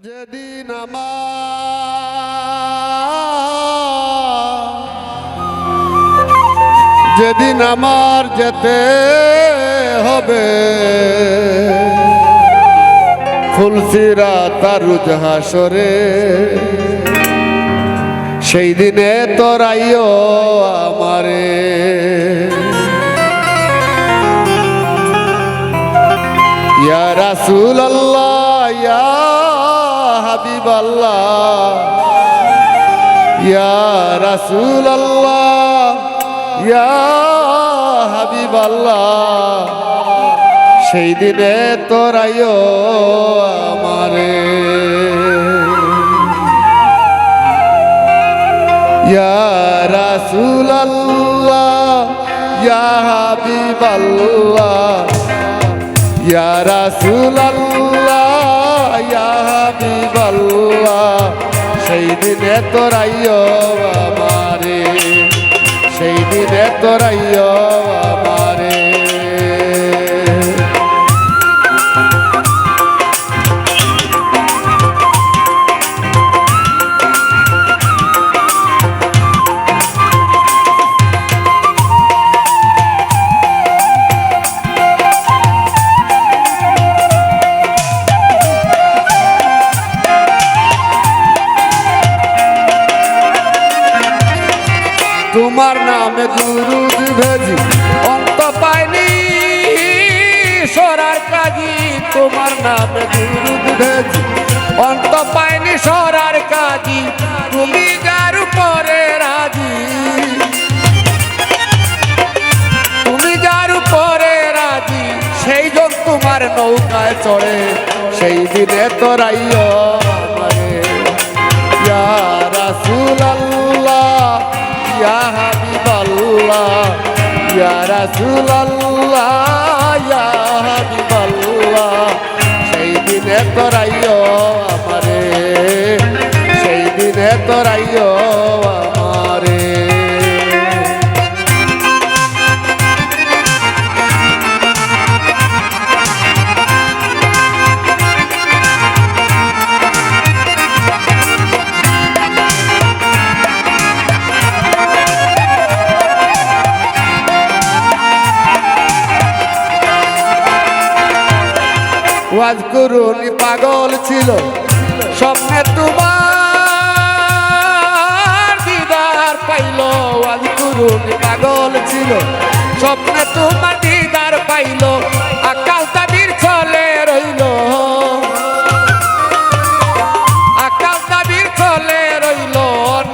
যেদিন আমার যেতে হবে ফুলসিরাত তারুজ হাসরে, সেই দিনে তোরাইও আমারে। ইয়া রাসূলুল্লাহ ইয়া হাবিবাল্লাহ, ইয়া রাসূলুল্লাহ ইয়া হাবিবাল্লাহ, সেই দিনে তোরাইও আমারে। ইয়া রাসূলুল্লাহ ইয়া হাবিবাল্লাহ, ইয়া রাসূলুল্লাহ ইয়া হাবিবাল্লাহ, সেই দিনে তোরাইও আমারে, সেই দিনে তোরাইও আমারে। তোমার নামে দুরুদ ভেজি অন্ত পাইনি সরার কাজী, তোমার নামে দুরুদ ভেজি অন্ত পাইনি সরার কাজী, তুমি যার উপরে রাজি, তুমি যার উপরে রাজি, সেই জন তোমার নৌকায় চড়ে, সেই দিনে তোরাইও আমারে। ইয়া রাসূলুল্লাহ ইয়া হাবিবাল্লাহ, ইয়া রাসূলুল্লাহ ইয়া হাবিবাল্লাহ, সেই দিনে তোরাইও আমারে, সেই দিনে তোরাইও আমারে। ওয়াজকুরুনি পাগল ছিল স্বপ্নে তোমার দিদার পাইল, ওয়াজকুরুনি পাগল ছিল স্বপ্নে তোমার দিদার পাইল, আকাল তাবির চলে রইল, আকাল তাবির চলে রইল,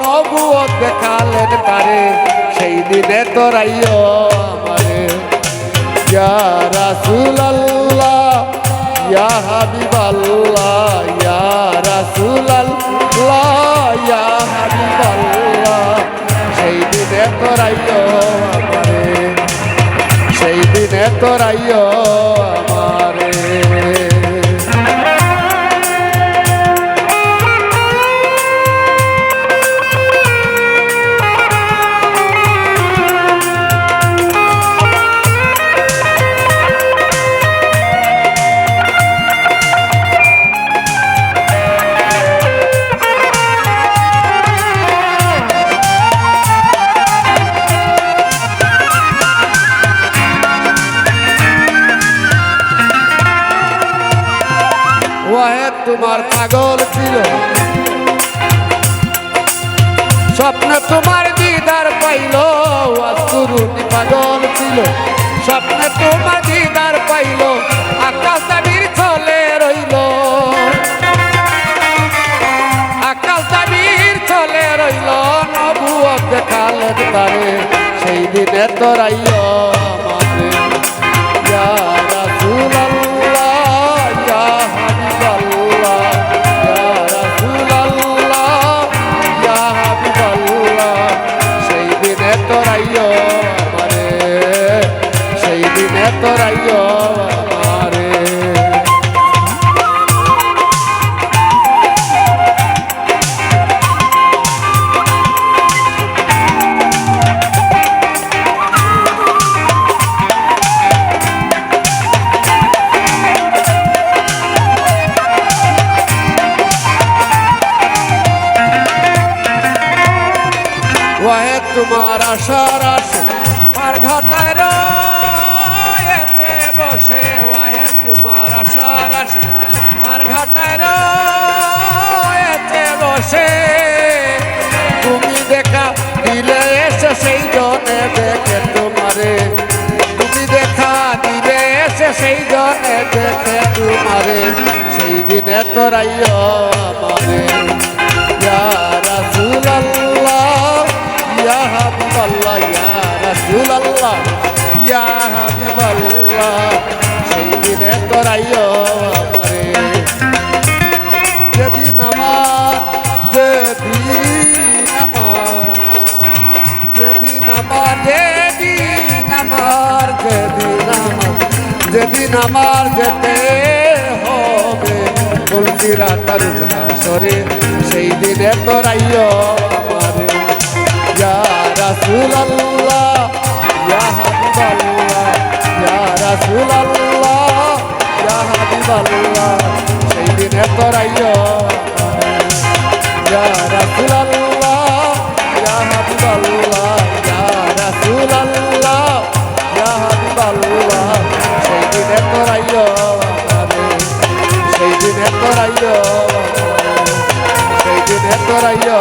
নবুয়ত দেখালেন তারে, সেই দিনে তোরাইও আমারে। ইয়া রাসূলুল্লাহ ইয়া হাবিবাল্লাহ, ইয়া রাসূলুল্লাহ ইয়া হাবিবাল্লাহ, সেই দিনে তোরাইও আমারে, সেই দিনে তোরাইও আমারে। ওয়াহে তোমার পাগল ছিল স্বপ্নে তোমার দিদার পাইল, ওয়াজকুরুনি পাগল ছিল স্বপ্নে তোমার দিদার পাইল, আকাল তাবির চলে রইল, আকাল তাবির চলে রইল, নবুয়ত দেখালেন তারে, সেই দিনে তোরাইও আমারে। ইয়া রাসূলুল্লাহ ইয়া হাবিবাল্লাহ, ইয়া রাসূলুল্লাহ ইয়া হাবিবাল্লাহ, সেই দিনে তোরাইও আমারে, সেই দিনে তোরাইও আমারে। তোমার আশার আসে আর ঘাটায় রয়েছে বসে ওয়াহে তোমার আশার আসে আর ঘাটায় রয়েছে বসে তুমি দেখা দিলে এসে সেই জনে দেখে তোমারে তুমি দেখা দিলে এসে সেই জনে দেখে তোমারে সেই দিনে তোরাইও আমারে ইয়া রাসূলুল্লাহ ইয়া হাবিবাল্লাহ ইয়া রাসূলুল্লাহ ইয়া হাবিবাল্লাহ সেই দিনে তোরাইও আমারে যেদিন আমার যেদিন আমার যেদিন আমার যেদিন আমার যেদিন আমার যেদিন আমার যেতে হবে বলছিরা তার সরে সেই দিনে তোরাইও আমারে ইয়া রাসূলুল্লাহ ইয়া হাবিবাল্লাহ ইয়া রাসূলুল্লাহ ইয়া হাবিবাল্লাহ সেই দিনে তোরাইও ইয়া রাসূলুল্লাহ ইয়া হাবিবাল্লাহ ইয়া রাসূলুল্লাহ ইয়া হাবিবাল্লাহ সেই দিনে তোরাইও সেই দিনে তোরাইও সেই দিনে তোরাইও